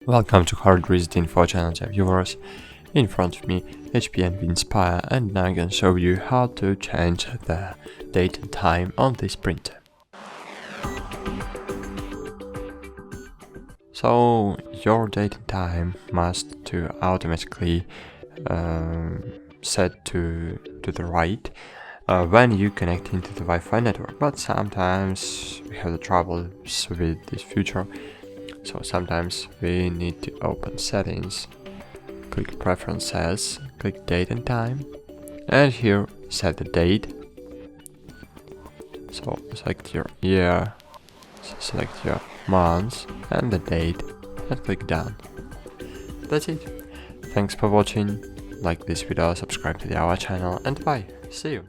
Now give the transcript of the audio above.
Welcome to HardReset.Info channel viewers. In front of me, HP and Inspire, and now I'm going to show you how to change the date and time on this printer. So your date and time must to automatically set to the right when you connect into the Wi-Fi network, but sometimes we have the troubles with this feature. So sometimes we need to open settings, click preferences, click date and time, and here set the date. So select your year, select your month and the date, and click done. That's it. Thanks for watching. Like this video, subscribe to our channel, and bye. See you.